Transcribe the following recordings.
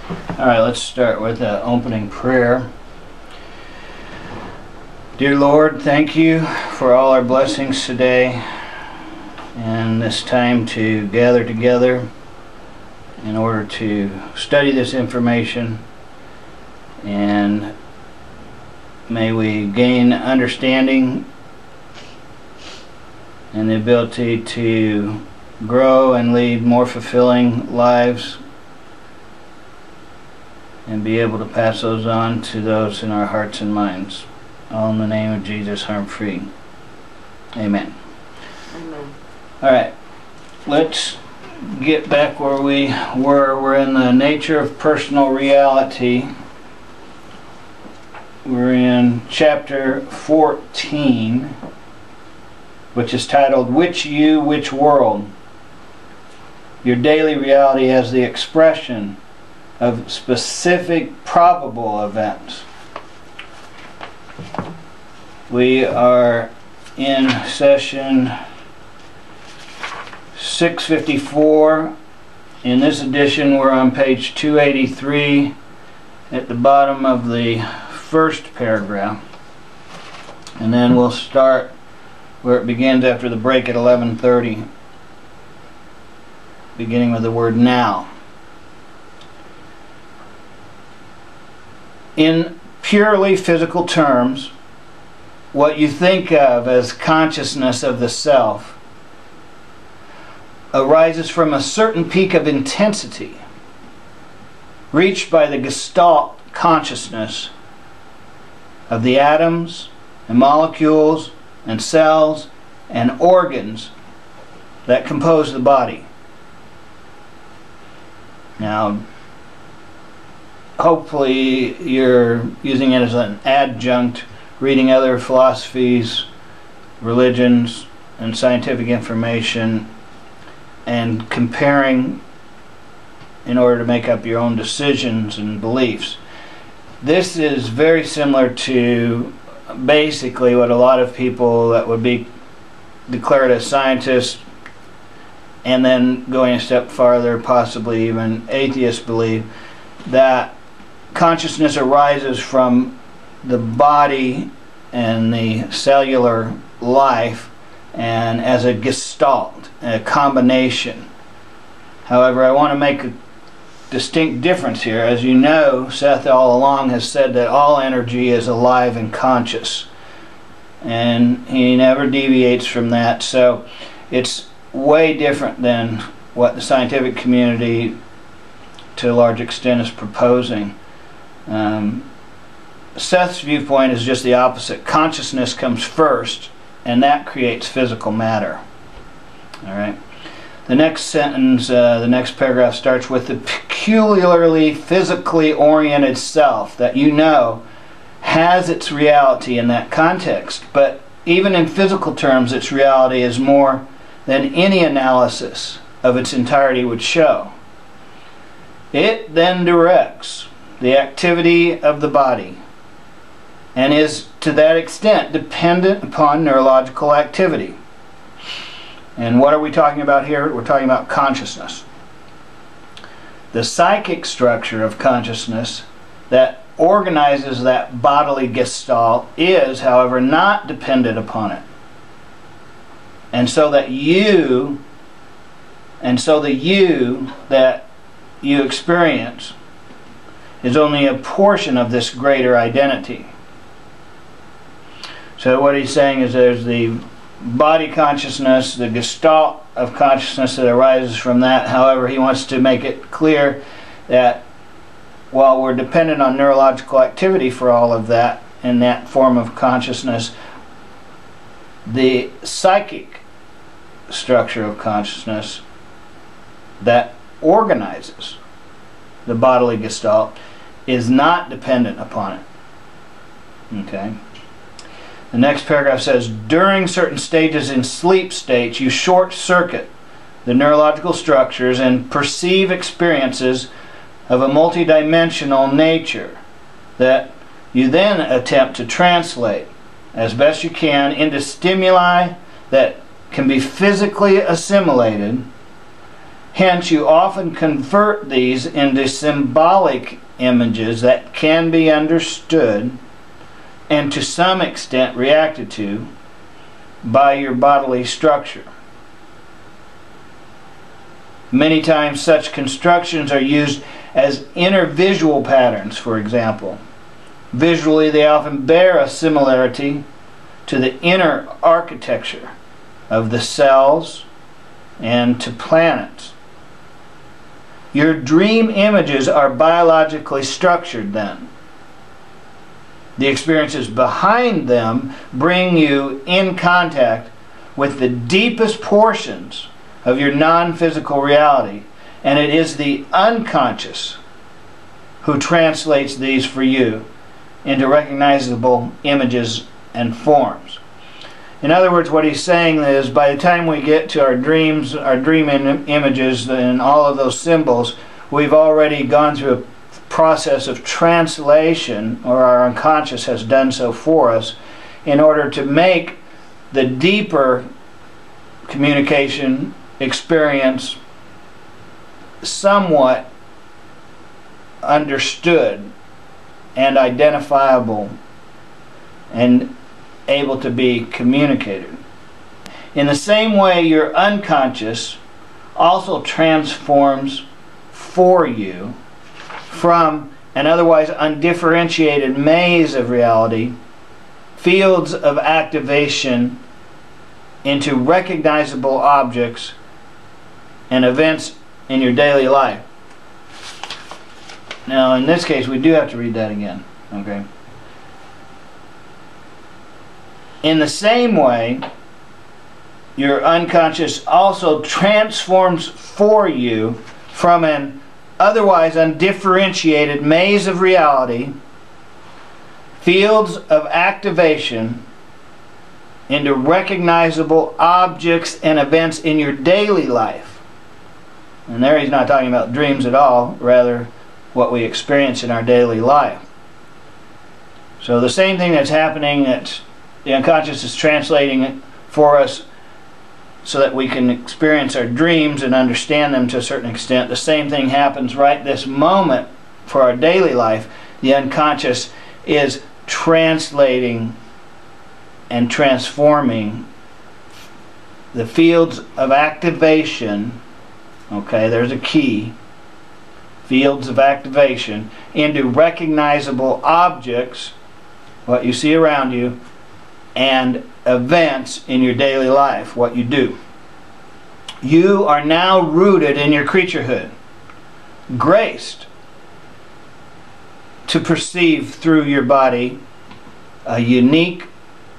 Alright, let's start with an opening prayer. Dear Lord, thank you for all our blessings today and this time to gather together in order to study this information, and may we gain understanding and the ability to grow and lead more fulfilling lives and be able to pass those on to those in our hearts and minds. All in the name of Jesus, harm-free. Amen. Amen. Alright, let's get back where we were. We're in the nature of personal reality. We're in chapter 14, which is titled, Which You, Which World? Your daily reality as the expression of specific probable events. We are in session 654. In this edition, we're on page 283 at the bottom of the first paragraph, and then we'll start where it begins after the break at 11:30, beginning with the word now. In purely physical terms, what you think of as consciousness of the self arises from a certain peak of intensity reached by the Gestalt consciousness of the atoms and molecules and cells and organs that compose the body. Now, hopefully you're using it as an adjunct, reading other philosophies, religions, and scientific information, and comparing in order to make up your own decisions and beliefs. This is very similar to basically what a lot of people that would be declared as scientists and then going a step farther, possibly even atheists, believe that consciousness arises from the body and the cellular life and as a gestalt, a combination. However, I want to make a distinct difference here. As you know, Seth all along has said that all energy is alive and conscious, and he never deviates from that. So it's way different than what the scientific community to a large extent is proposing. Seth's viewpoint is just the opposite. Consciousness comes first, and that creates physical matter. Alright. The next sentence, the next paragraph starts with the peculiarly physically oriented self that you know has its reality in that context. But even in physical terms, its reality is more than any analysis of its entirety would show. It then directs the activity of the body and is to that extent dependent upon neurological activity. And what are we talking about here? We're talking about consciousness. The psychic structure of consciousness that organizes that bodily gestalt is, however, not dependent upon it. And so the you that you experience is only a portion of this greater identity. So what he's saying is there's the body consciousness, the gestalt of consciousness that arises from that. However, he wants to make it clear that while we're dependent on neurological activity for all of that in that form of consciousness, the psychic structure of consciousness that organizes the bodily gestalt is not dependent upon it. Okay? The next paragraph says, during certain stages in sleep states, you short-circuit the neurological structures and perceive experiences of a multidimensional nature that you then attempt to translate as best you can into stimuli that can be physically assimilated, Hence, you often convert these into symbolic images that can be understood and to some extent reacted to by your bodily structure. Many times such constructions are used as inner visual patterns, for example. Visually, they often bear a similarity to the inner architecture of the cells and to planets. Your dream images are biologically structured then. The experiences behind them bring you in contact with the deepest portions of your non-physical reality, and it is the unconscious who translates these for you into recognizable images and forms. In other words, what he's saying is, by the time we get to our dreams, our dream images and all of those symbols, we've already gone through a process of translation, or our unconscious has done so for us, in order to make the deeper communication experience somewhat understood and identifiable and able to be communicated. In the same way, your unconscious also transforms for you from an otherwise undifferentiated maze of reality, fields of activation, into recognizable objects and events in your daily life. Now, in this case, we do have to read that again. Okay. In the same way, your unconscious also transforms for you from an otherwise undifferentiated maze of reality, fields of activation, into recognizable objects and events in your daily life. And there he's not talking about dreams at all, rather what we experience in our daily life. So the same thing that's happening, that the unconscious is translating it for us so that we can experience our dreams and understand them to a certain extent. The same thing happens right this moment for our daily life. The unconscious is translating and transforming the fields of activation, okay, there's a key, fields of activation, into recognizable objects, what you see around you, and events in your daily life, what you do. You are now rooted in your creaturehood, graced to perceive through your body a unique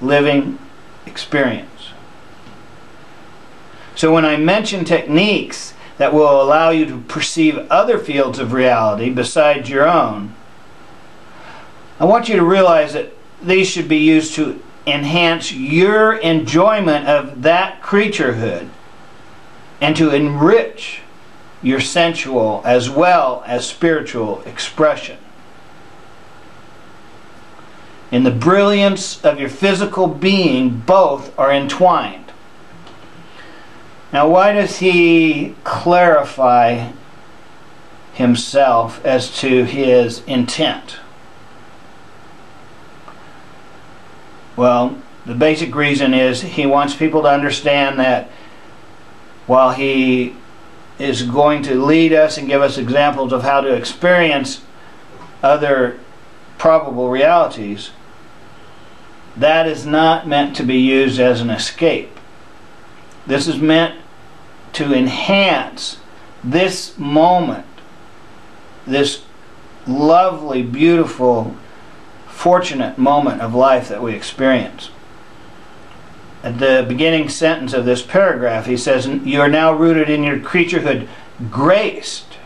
living experience. So when I mention techniques that will allow you to perceive other fields of reality besides your own, I want you to realize that these should be used to enhance your enjoyment of that creaturehood and to enrich your sensual as well as spiritual expression. In the brilliance of your physical being, both are entwined. Now, why does he clarify himself as to his intent? Well, the basic reason is he wants people to understand that while he is going to lead us and give us examples of how to experience other probable realities, that is not meant to be used as an escape. This is meant to enhance this moment, this lovely, beautiful, fortunate moment of life that we experience. At the beginning sentence of this paragraph, he says, "You are now rooted in your creaturehood, graced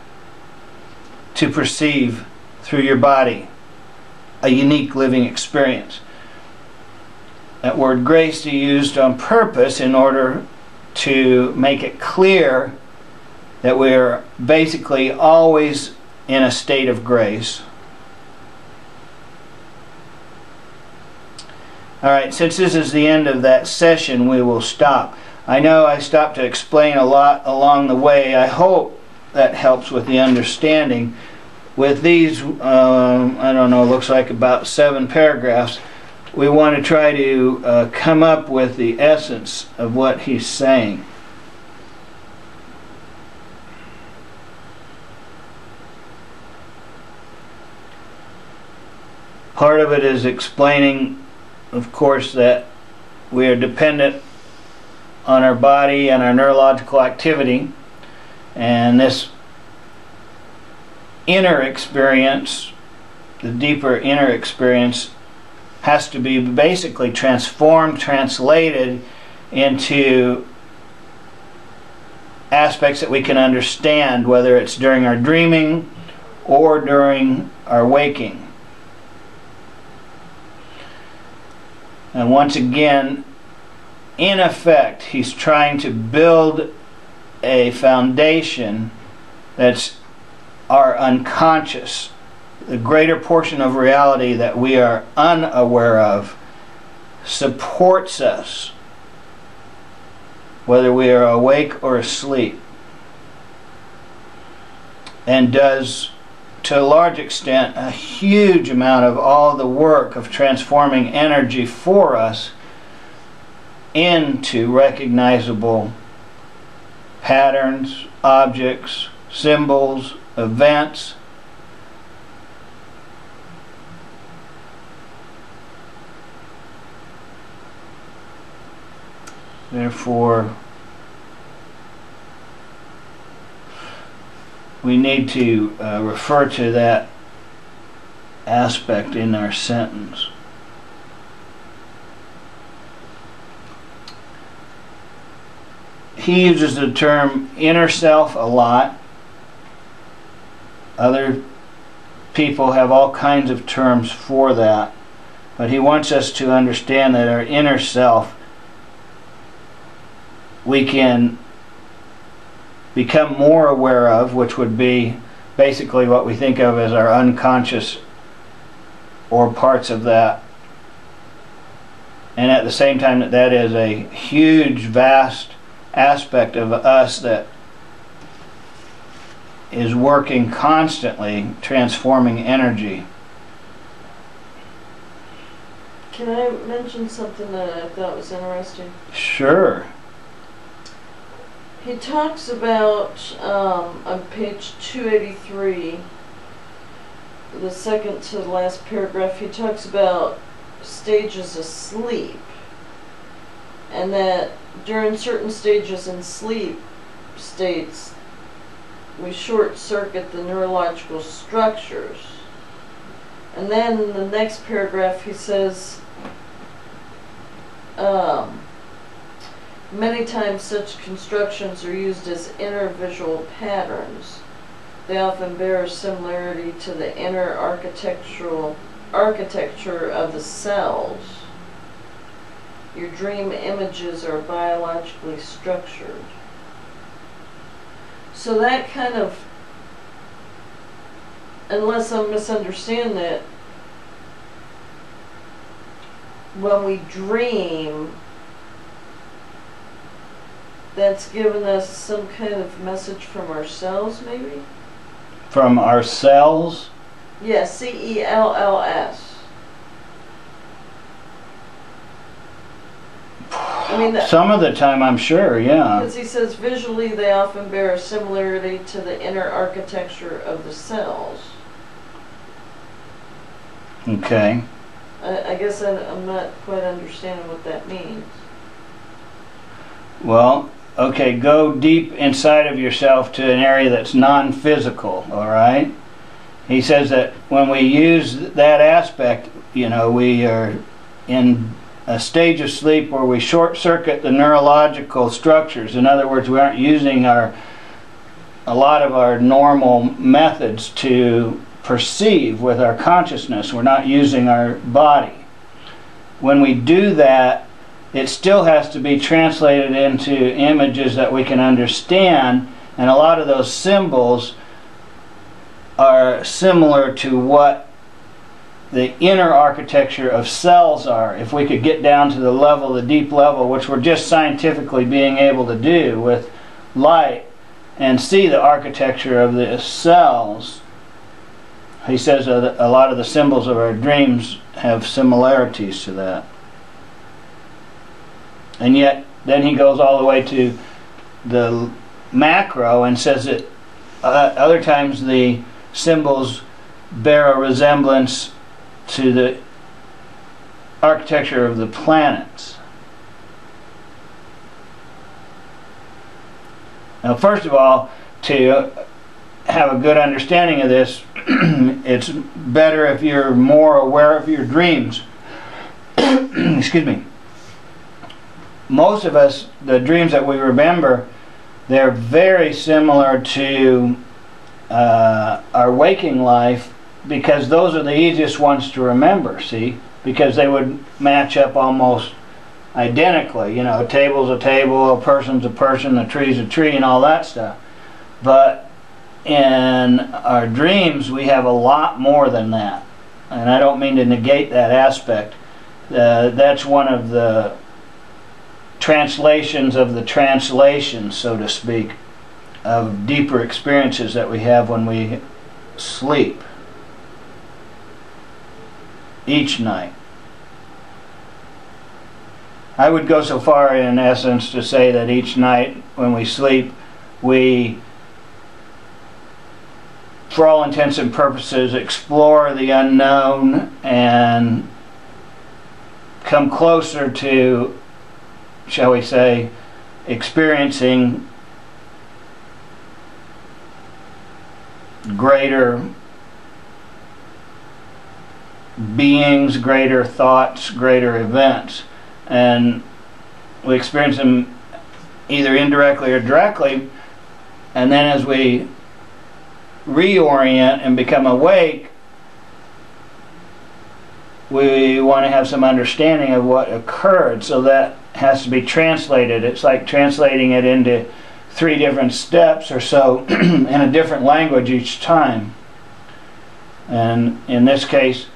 to perceive through your body a unique living experience." That word "graced" is used on purpose in order to make it clear that we're basically always in a state of grace. Alright, since this is the end of that session, we will stop. I know I stopped to explain a lot along the way. I hope that helps with the understanding. With these, I don't know, looks like about 7 paragraphs, we want to try to come up with the essence of what he's saying. Part of it is explaining, of course, that we are dependent on our body and our neurological activity, and this inner experience, the deeper inner experience, has to be basically transformed, translated into aspects that we can understand, whether it's during our dreaming or during our waking. And once again, in effect, he's trying to build a foundation that's our unconscious, the greater portion of reality that we are unaware of, supports us, whether we are awake or asleep, and does, to a large extent, a huge amount of all the work of transforming energy for us into recognizable patterns, objects, symbols, events. Therefore, we need to refer to that aspect in our sentence. He uses the term inner self a lot. Other people have all kinds of terms for that, but he wants us to understand that our inner self we can become more aware of, which would be basically what we think of as our unconscious or parts of that. And at the same time that is a huge, vast aspect of us that is working constantly, transforming energy. Can I mention something that I thought was interesting? Sure. He talks about, on page 283, the second to the last paragraph, he talks about stages of sleep. And that during certain stages in sleep states, we short-circuit the neurological structures. And then in the next paragraph he says, many times such constructions are used as inner visual patterns. They often bear a similarity to the inner architecture of the cells. Your dream images are biologically structured. So that kind of, unless I'm misunderstanding it, when we dream, that's given us some kind of message from ourselves, maybe? From ourselves? Yes, C-E-L-L-S. I mean, some of the time, I'm sure, yeah. Because he says visually they often bear a similarity to the inner architecture of the cells. Okay. I guess I'm not quite understanding what that means. Well, okay, go deep inside of yourself to an area that's non-physical, all right? He says that when we use that aspect, you know, we are in a stage of sleep where we short-circuit the neurological structures. In other words, we aren't using a lot of our normal methods to perceive with our consciousness. We're not using our body. When we do that, it still has to be translated into images that we can understand, and a lot of those symbols are similar to what the inner architecture of cells are, if we could get down to the level, the deep level, which we're just scientifically being able to do with light, and see the architecture of the cells. He says that a lot of the symbols of our dreams have similarities to that. And yet, then he goes all the way to the macro and says that other times the symbols bear a resemblance to the architecture of the planets. Now, first of all, to have a good understanding of this, it's better if you're more aware of your dreams. Excuse me. Most of us, the dreams that we remember, they're very similar to our waking life, because those are the easiest ones to remember, see? Because they would match up almost identically. You know, a table's a table, a person's a person, a tree's a tree, and all that stuff. But in our dreams, we have a lot more than that. And I don't mean to negate that aspect. That's one of the translations of the translation, so to speak, of deeper experiences that we have when we sleep each night. I would go so far, in essence, to say that each night when we sleep, we, for all intents and purposes, explore the unknown and come closer to, shall we say, experiencing greater beings, greater thoughts, greater events. And we experience them either indirectly or directly, and then as we reorient and become awake, we want to have some understanding of what occurred, so that has to be translated. It's like translating it into 3 different steps or so in a different language each time. And in this case,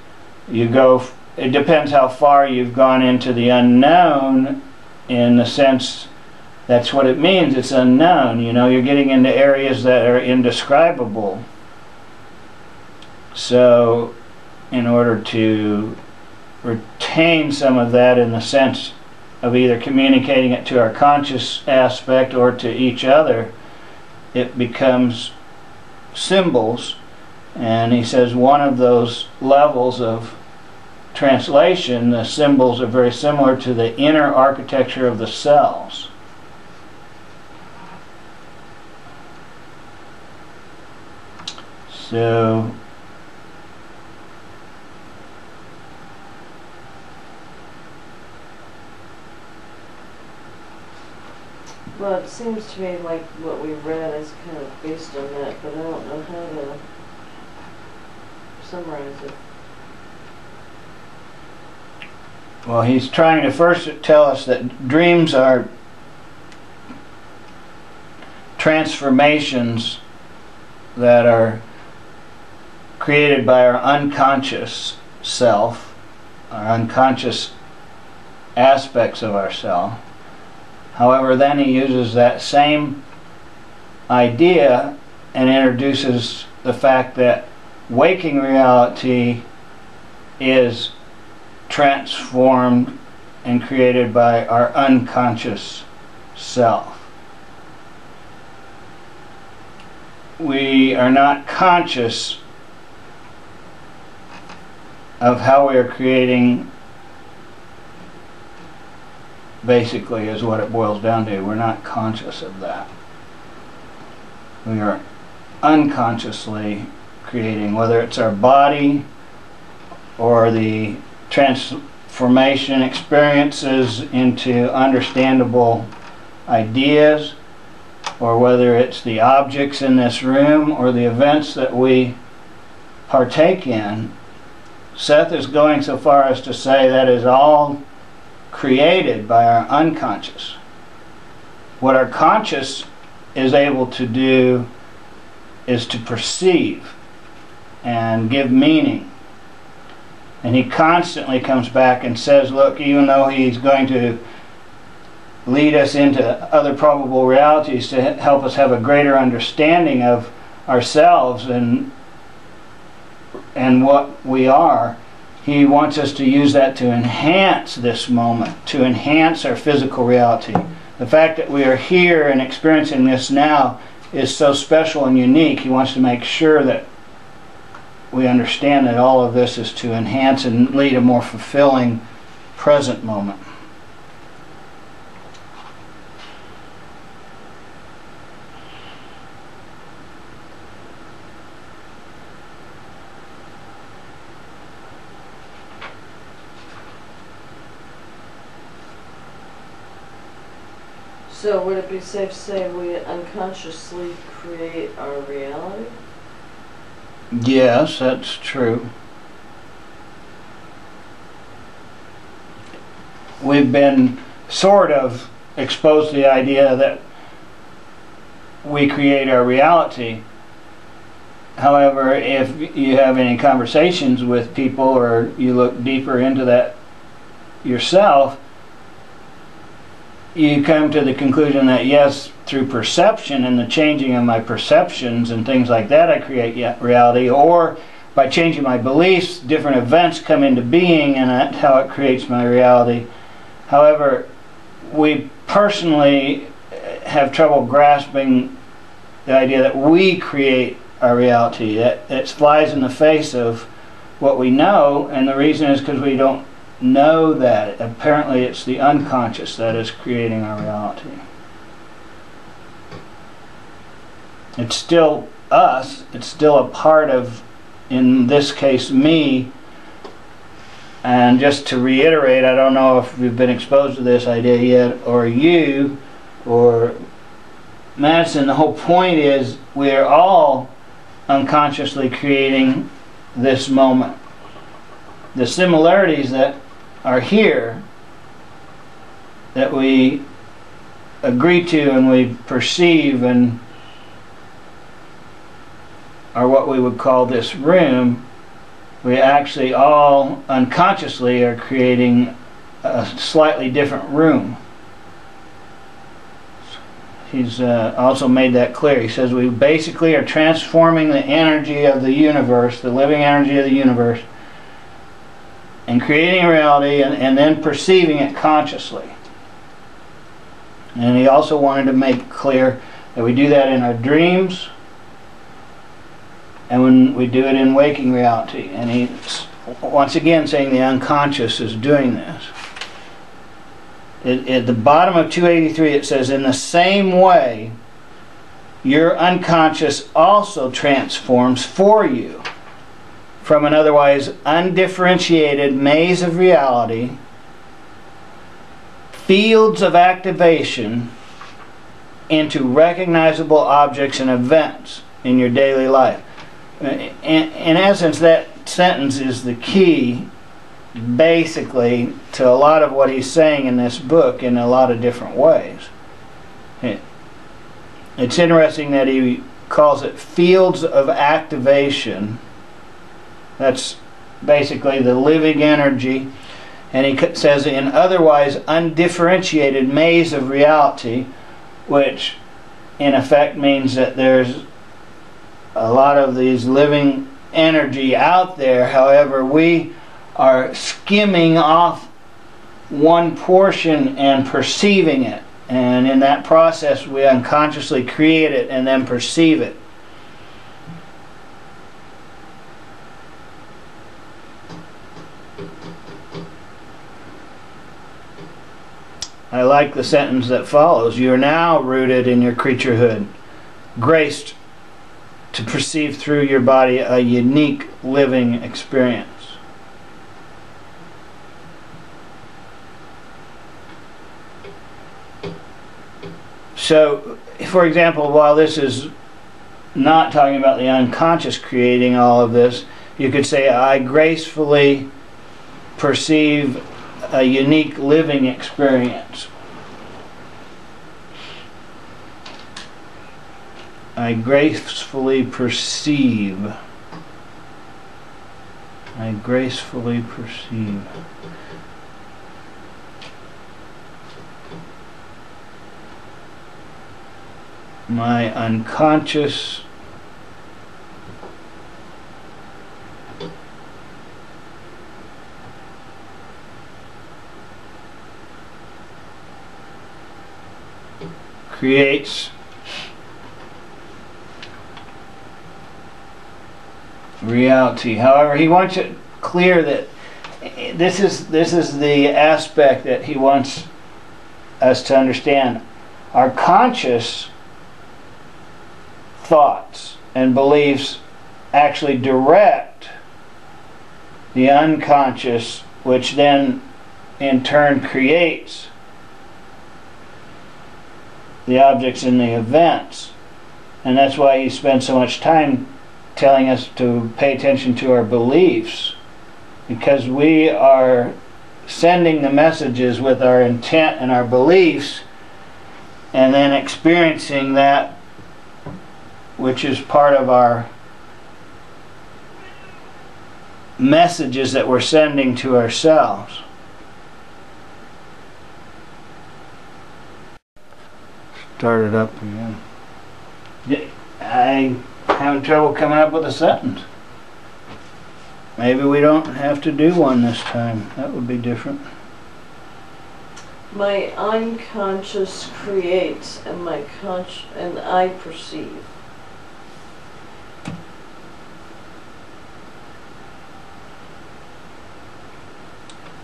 you go, it depends how far you've gone into the unknown, in the sense that's what it means, it's unknown. You know, you're getting into areas that are indescribable. So in order to retain some of that, in the sense of either communicating it to our conscious aspect or to each other, it becomes symbols. And he says one of those levels of translation, the symbols are very similar to the inner architecture of the cells. So well, it seems to me like what we read is kind of based on that, but I don't know how to summarize it. Well, he's trying to first tell us that dreams are transformations that are created by our unconscious self, our unconscious aspects of ourself. However, then he uses that same idea and introduces the fact that waking reality is transformed and created by our unconscious self. We are not conscious of how we are creating, basically, is what it boils down to. We're not conscious of that. We are unconsciously creating, whether it's our body or the transformation experiences into understandable ideas, or whether it's the objects in this room or the events that we partake in. Seth is going so far as to say that is all created by our unconscious. What our conscious is able to do is to perceive and give meaning. And he constantly comes back and says, look, even though he's going to lead us into other probable realities to help us have a greater understanding of ourselves and what we are, he wants us to use that to enhance this moment, to enhance our physical reality. The fact that we are here and experiencing this now is so special and unique. He wants to make sure that we understand that all of this is to enhance and lead a more fulfilling present moment. So would it be safe to say we unconsciously create our reality? Yes, that's true. We've been sort of exposed to the idea that we create our reality. However, if you have any conversations with people or you look deeper into that yourself, you come to the conclusion that yes, through perception and the changing of my perceptions and things like that, I create reality, or by changing my beliefs, different events come into being, and that's how it creates my reality. However, we personally have trouble grasping the idea that we create our reality. It flies in the face of what we know, and the reason is because we don't know that. Apparently it's the unconscious that is creating our reality. It's still us, it's still a part of, in this case, me. And just to reiterate, I don't know if you've been exposed to this idea yet, or you, or Madison, the whole point is we're all unconsciously creating this moment. The similarities that are here, that we agree to and we perceive and are what we would call this room, we actually all unconsciously are creating a slightly different room. He's also made that clear. He says we basically are transforming the energy of the universe, the living energy of the universe, and creating a reality and then perceiving it consciously. And he also wanted to make clear that we do that in our dreams and when we do it in waking reality. And he's once again saying the unconscious is doing this. At the bottom of 283 it says, in the same way, your unconscious also transforms for you from an otherwise undifferentiated maze of reality, fields of activation, into recognizable objects and events in your daily life. In essence, that sentence is the key, basically, to a lot of what he's saying in this book in a lot of different ways. It's interesting that he calls it fields of activation. That's basically the living energy. And he says in otherwise undifferentiated maze of reality, which in effect means that there's a lot of these living energy out there. However, we are skimming off one portion and perceiving it. And in that process, we unconsciously create it and then perceive it. I like the sentence that follows. You are now rooted in your creaturehood, graced to perceive through your body a unique living experience. So, for example, while this is not talking about the unconscious creating all of this, you could say, I gracefully perceive a unique living experience. I gracefully perceive I gracefully perceive. My unconscious creates reality. However, he wants it clear that this is the aspect that he wants us to understand. Our conscious thoughts and beliefs actually direct the unconscious, which then in turn creates the objects and the events. And that's why he spends so much time telling us to pay attention to our beliefs, because we are sending the messages with our intent and our beliefs, and then experiencing that which is part of our messages that we're sending to ourselves. Start it up again. I'm having trouble coming up with a sentence. Maybe we don't have to do one this time. That would be different. My unconscious creates, and and I perceive.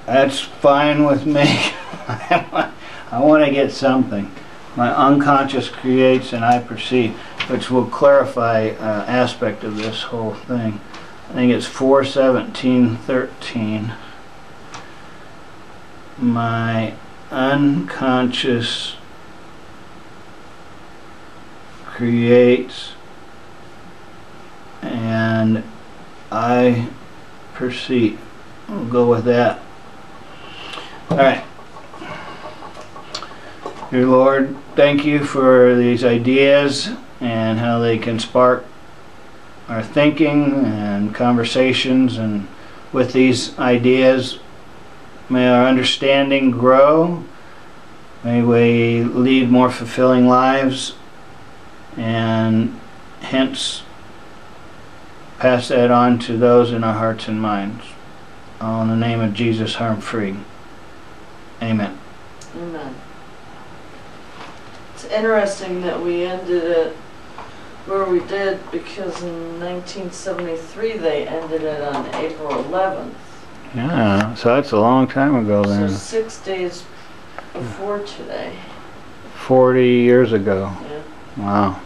That's fine with me. I want to get something. My unconscious creates and I perceive, which will clarify aspect of this whole thing. I think it's 4:17:13. My unconscious creates and I perceive. We'll go with that. All right. Dear Lord, thank you for these ideas and how they can spark our thinking and conversations, and with these ideas may our understanding grow, may we lead more fulfilling lives, and hence pass that on to those in our hearts and minds. All in the name of Jesus, harm-free. Amen. Amen. It's interesting that we ended it where we did, because in 1973 they ended it on April 11th. Yeah, so that's a long time ago then. So 6 days before today. 40 years ago. Yeah. Wow.